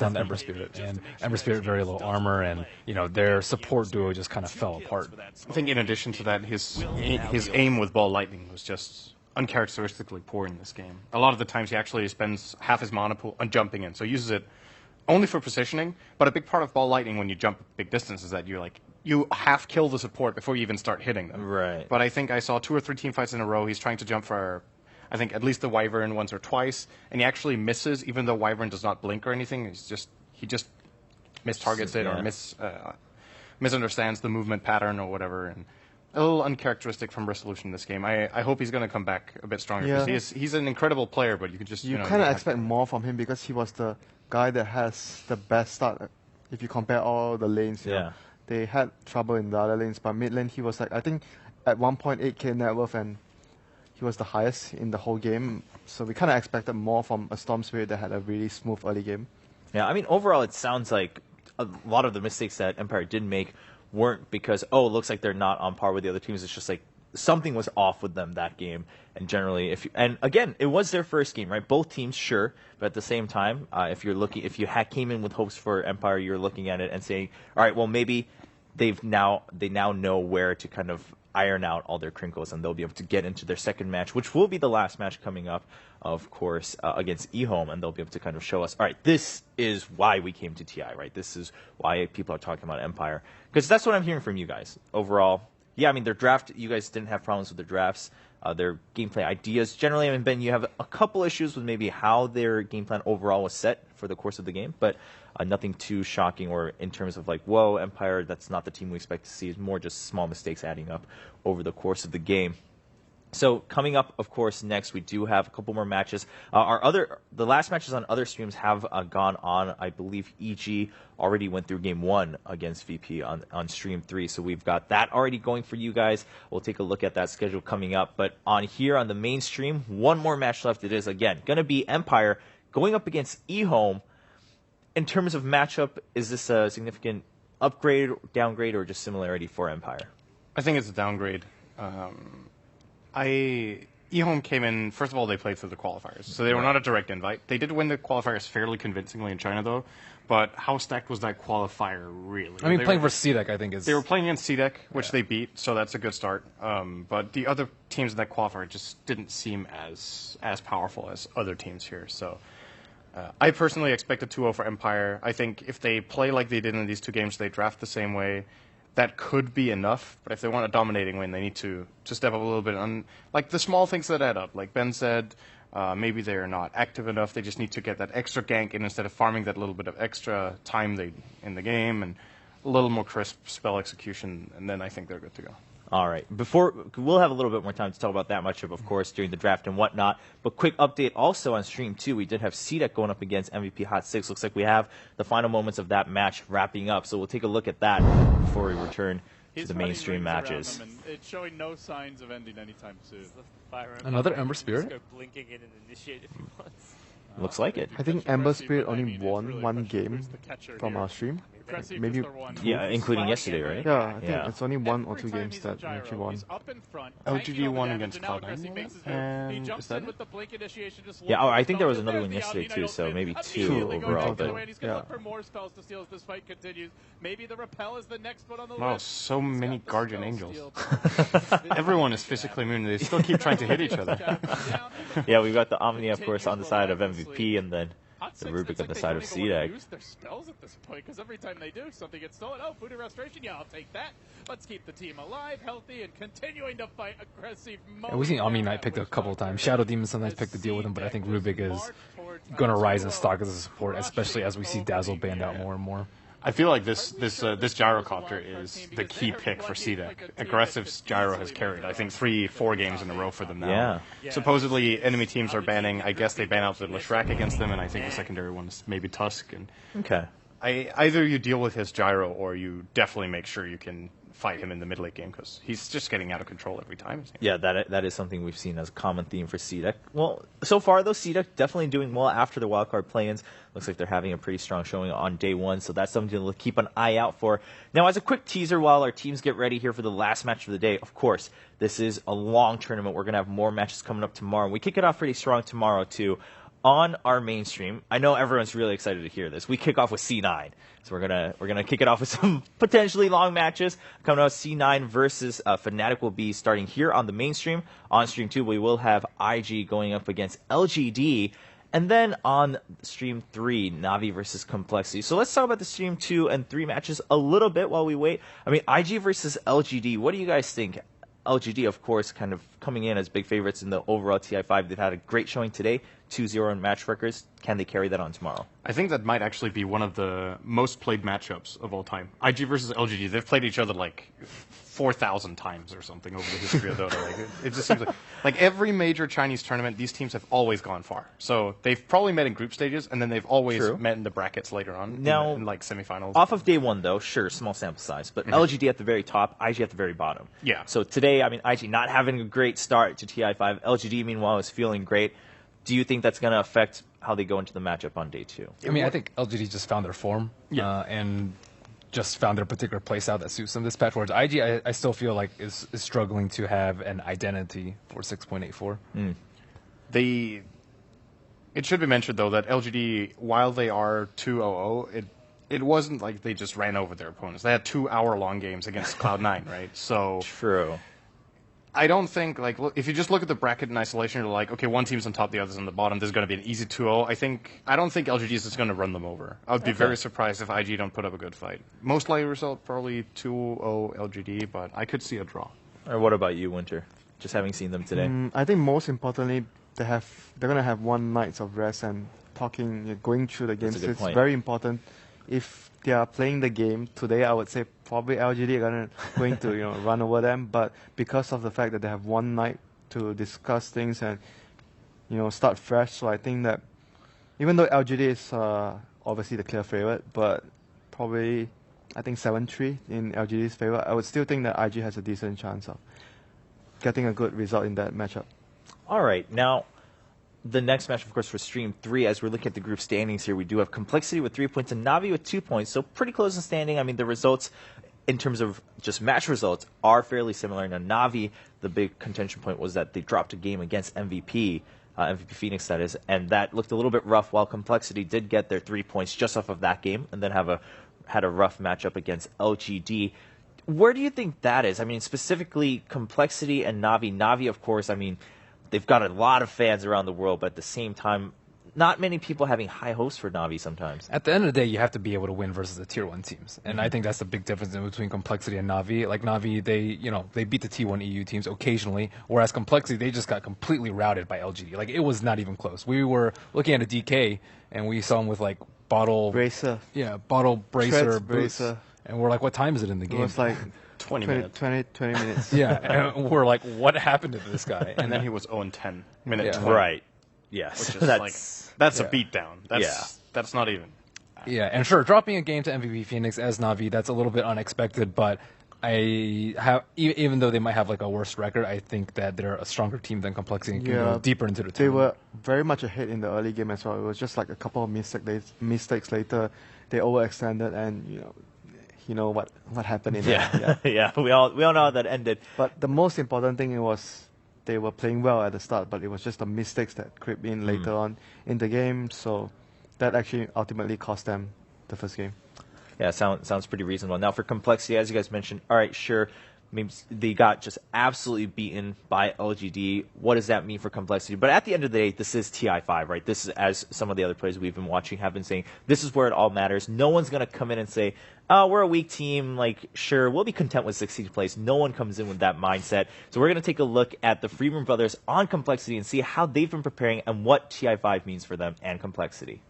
stand Ember Spirit, and Ember Spirit very low armor, and their support duo just kind of fell apart. I think in addition to that, his aim with Ball Lightning was just uncharacteristically poor in this game. A lot of the times he actually spends half his mana pool on jumping in, so he uses it only for positioning. But a big part of Ball Lightning when you jump big distance is that you half kill the support before you even start hitting them. Right. But I think I saw 2 or 3 team fights in a row. He's trying to jump for, I think, at least the Wyvern once or twice, and he actually misses, even though Wyvern does not blink or anything. He just mistargets it or misunderstands the movement pattern or whatever. And a little uncharacteristic from Resolution in this game. I hope he's going to come back a bit stronger, because he's an incredible player, but you can just... You kind of expect more from him because he was the guy that has the best start. If you compare all the lanes, you know, they had trouble in the other lanes, but mid lane he was like, I think, at 1.8k net worth, and he was the highest in the whole game. So we kind of expected more from a Storm Spirit that had a really smooth early game. Yeah, I mean, overall it sounds like a lot of the mistakes that Empire did make weren't because, it looks like they're not on par with the other teams. It's just like something was off with them that game. And generally, and again, it was their first game, right? Both teams, sure, but at the same time, if you came in with hopes for Empire, you're looking at it and saying, all right, well, maybe they now know where to kind of iron out all their crinkles, and they'll be able to get into their second match, which will be the last match coming up, of course, against eHome, and they'll be able to kind of show us, all right, this is why we came to TI, right? This is why people are talking about Empire, because that's what I'm hearing from you guys. Overall, yeah, I mean, their draft, you guys didn't have problems with their drafts. Their gameplay ideas, generally, I mean, Ben, you have a couple issues with maybe how their game plan overall was set for the course of the game, but nothing too shocking or in terms of like, whoa, Empire, that's not the team we expect to see. It's more just small mistakes adding up over the course of the game. So coming up, of course, next we do have a couple more matches. The last matches on other streams have gone on. I believe EG already went through game 1 against VP on stream 3. So we've got that already going for you guys. We'll take a look at that schedule coming up. But on the main stream, one more match left. It is, again, going to be Empire going up against eHome. In terms of matchup, is this a significant upgrade, downgrade, or just similarity for Empire? I think it's a downgrade. eHome came in, first of all, they played through the qualifiers, so they were not a direct invite. They did win the qualifiers fairly convincingly in China, though, but how stacked was that qualifier, really? I mean, playing for CDEC, I think, is... They were playing against CDEC, which they beat, so that's a good start. But the other teams in that qualifier just didn't seem as powerful as other teams here, so... I personally expect a 2-0 for Empire. I think if they play like they did in these 2 games, they draft the same way, that could be enough. But if they want a dominating win, they need to step up a little bit on like the small things that add up. Like Ben said, maybe they're not active enough. They just need to get that extra gank in instead of farming that little bit of extra time in the game, and a little more crisp spell execution, and then I think they're good to go. All right. We'll have a little bit more time to talk about that matchup, of course, during the draft and whatnot. But quick update also on stream 2. We did have CDEC going up against MVP Hot 6. Looks like we have the final moments of that match wrapping up. So we'll take a look at that before we return to the mainstream matches. It's showing no signs of ending anytime soon. Another Ember Spirit? Looks like it. I think Ember Spirit only won 1 game from our stream. Maybe yeah, including yesterday, right? Yeah, I think it's only 1 or 2 games that we actually won. LGD won against Cloud9, and is that it? Yeah, I think there was another one yesterday too, so maybe 2 overall. But yeah. Wow, so many Guardian Angels. Everyone is physically immune. They still keep trying to hit each other. Yeah, we've got the Omni, of course, on the side of MVP, and then the Rubik on the side of CDEC. Use their spells at this point, because every time they do, something gets stolen. Oh, food and restoration, yeah, I'll take that. Let's keep the team alive, healthy, and continuing to fight aggressive. Yeah, we've seen Omni Knight picked a couple of times. Shadow Demon sometimes picked the deal with him, but I think Rubik is going to rise in stock as a support, especially as we see Dazzle banned out more and more. I feel like this gyrocopter is the key pick for CDEC. Aggressive gyro has carried, I think, 3-4 games in a row for them now. Yeah. Supposedly, enemy teams are banning. I guess they ban out the Leshrac against them, and I think the secondary one is maybe Tusk. And okay. Either you deal with his gyro, or you definitely make sure you can fight him in the mid-late game, because he's just getting out of control every time. Yeah, that is something we've seen as a common theme for CDEC. Well, so far, though, CDEC definitely doing well after the wildcard play-ins. Looks like they're having a pretty strong showing on day 1, so that's something to keep an eye out for. Now, as a quick teaser while our teams get ready here for the last match of the day, of course, this is a long tournament. We're going to have more matches coming up tomorrow. We kick it off pretty strong tomorrow, too. on our mainstream, I know everyone's really excited to hear this. We kick off with C9. So we're gonna kick it off with some potentially long matches. Coming out, C9 versus Fnatic will be starting here on the mainstream. On stream 2, we will have IG going up against LGD. And then on stream 3, Na'Vi versus Complexity. So let's talk about the stream 2 and 3 matches a little bit while we wait. I mean, IG versus LGD, what do you guys think? LGD, of course, kind of coming in as big favorites in the overall TI5. They've had a great showing today, 2-0 in match records. Can they carry that on tomorrow? I think that might actually be one of the most played matchups of all time. IG versus LGD, they've played each other like 4,000 times or something over the history of Dota. Like, it just seems like every major Chinese tournament, these teams have always gone far. So they've probably met in group stages, and then they've always met in the brackets later on, now, in like semifinals. Off of day one, though, sure, small sample size, but LGD at the very top, IG at the very bottom. Yeah. So today, I mean, IG not having a great start to TI5. LGD, meanwhile, is feeling great. Do you think that's going to affect how they go into the matchup on day 2? I mean, I think LGD just found their form and just found their particular playstyle that suits them this patch. Whereas IG, I still feel like is struggling to have an identity for 6.84. It should be mentioned, though, that LGD, while they are 2-0-0, it wasn't like they just ran over their opponents. They had 2-hour-long games against Cloud9, right? So True. I don't think, like, if you just look at the bracket in isolation, you're like, okay, one team's on top, the other's on the bottom. There's going to be an easy 2-0. I don't think LGD is just going to run them over. I would be very surprised if IG don't put up a good fight. Most likely result, probably 2-0 LGD, but I could see a draw. Or what about you, Winter? Just having seen them today. I think most importantly, they're going to have one night of rest and going through the games. It's point. very important. If they are playing the game today, I would say probably LGD are going to run over them. But because of the fact that they have one night to discuss things and start fresh, so I think that even though LGD is obviously the clear favorite, but probably I think 7-3 in LGD's favor, I would still think that IG has a decent chance of getting a good result in that matchup. All right, now the next match, of course, for Stream 3, as we're looking at the group standings here, we do have Complexity with 3 points and Na'Vi with 2 points, so pretty close in standing. I mean, the results, in terms of just match results, are fairly similar. Now, Na'Vi, the big contention point was that they dropped a game against MVP Phoenix, that is, and that looked a little bit rough, while Complexity did get their 3 points just off of that game, and then had a rough matchup against LGD. Where do you think that is? I mean, specifically Complexity and Na'Vi. Na'Vi, of course, I mean, they've got a lot of fans around the world, but at the same time, not many people having high hopes for Na'Vi sometimes. At the end of the day, you have to be able to win versus the Tier 1 teams. And I think that's the big difference in between Complexity and Na'Vi. Like Na'Vi, they beat the T1 EU teams occasionally, whereas Complexity, they just got completely routed by LGD. Like, it was not even close. We were looking at a DK, and we saw him with, like, bracer boots. Bracer. And we're like, what time is it in the game? It was like 20 minutes. Yeah, and we're like, what happened to this guy? And then he was 0-10, minute 20. Right. Yes. Which is that's a beatdown. That's not even. Yeah, and sure, dropping a game to MVP Phoenix as Na'Vi, that's a little bit unexpected, but even though they might have like a worse record, I think that they're a stronger team than Complexity and can go deeper into the tournament. They were very much ahead in the early game as well. It was just like a couple of mistakes later. They overextended, and you know what happened in there. Yeah. We all know how that ended. But the most important thing was they were playing well at the start, but it was just the mistakes that crept in later on in the game. So that actually ultimately cost them the first game. Yeah, sounds pretty reasonable. Now for Complexity, as you guys mentioned, all right, sure, maybe they got just absolutely beaten by LGD. What does that mean for Complexity? But at the end of the day, this is TI5, right? This is, as some of the other players we've been watching have been saying, this is where it all matters. No one's going to come in and say, oh, we're a weak team. Like, sure, we'll be content with 16th place. No one comes in with that mindset. So we're going to take a look at the Freeman brothers on Complexity and see how they've been preparing and what TI5 means for them and Complexity.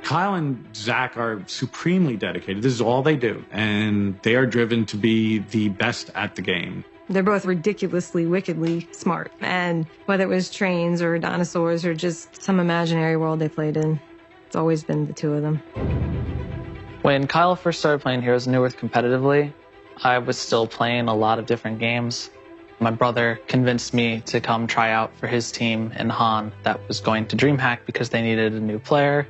Kyle and Zach are supremely dedicated. This is all they do, and they are driven to be the best at the game. They're both ridiculously, wickedly smart. And whether it was trains or dinosaurs or just some imaginary world they played in, it's always been the two of them. When Kyle first started playing Heroes of New Earth competitively, I was still playing a lot of different games. My brother convinced me to come try out for his team in Han that was going to DreamHack because they needed a new player.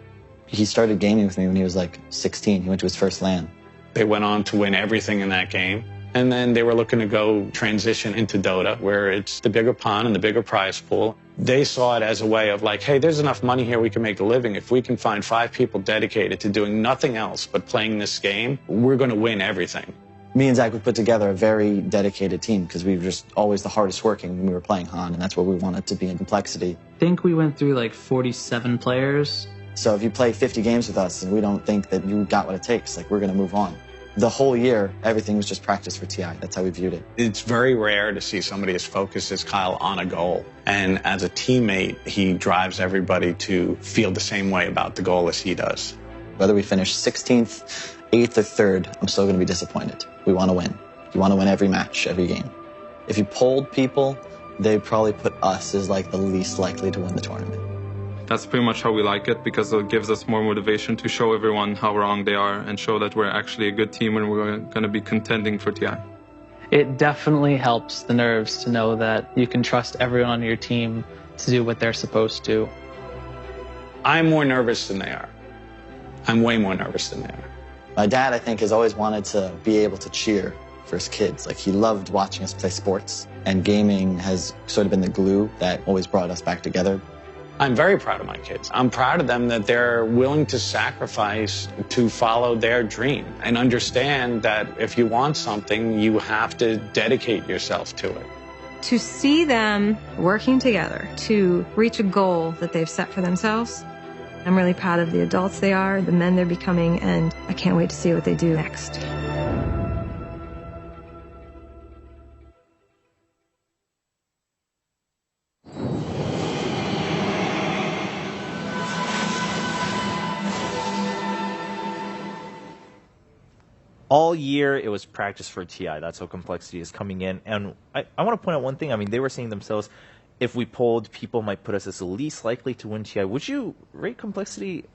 He started gaming with me when he was like 16. He went to his first LAN. They went on to win everything in that game. And then they were looking to go transition into Dota, where it's the bigger pond and the bigger prize pool. They saw it as a way of like, hey, there's enough money here we can make a living. If we can find 5 people dedicated to doing nothing else but playing this game, we're going to win everything. Me and Zach, we put together a very dedicated team because we were just always the hardest working when we were playing Han, and that's what we wanted to be in Complexity. I think we went through like 47 players. So if you play 50 games with us and we don't think that you got what it takes, like we're going to move on. The whole year, everything was just practice for TI. That's how we viewed it. It's very rare to see somebody as focused as Kyle on a goal. And as a teammate, he drives everybody to feel the same way about the goal as he does. Whether we finish 16th, 8th, or 3rd, I'm still going to be disappointed. We want to win. You want to win every match, every game. If you polled people, they'd probably put us as like the least likely to win the tournament. That's pretty much how we like it, because it gives us more motivation to show everyone how wrong they are and show that we're actually a good team and we're going to be contending for TI. It definitely helps the nerves to know that you can trust everyone on your team to do what they're supposed to. I'm more nervous than they are. I'm way more nervous than they are. My dad, I think, has always wanted to be able to cheer for his kids. Like, he loved watching us play sports, and gaming has sort of been the glue that always brought us back together. I'm very proud of my kids. I'm proud of them that they're willing to sacrifice to follow their dream and understand that if you want something, you have to dedicate yourself to it. To see them working together to reach a goal that they've set for themselves, I'm really proud of the adults they are, the men they're becoming, and I can't wait to see what they do next. All year, it was practice for TI. That's how Complexity is coming in. And I want to point out one thing. I mean, they were saying themselves, if we polled, people might put us as the least likely to win TI. Would you rate Complexity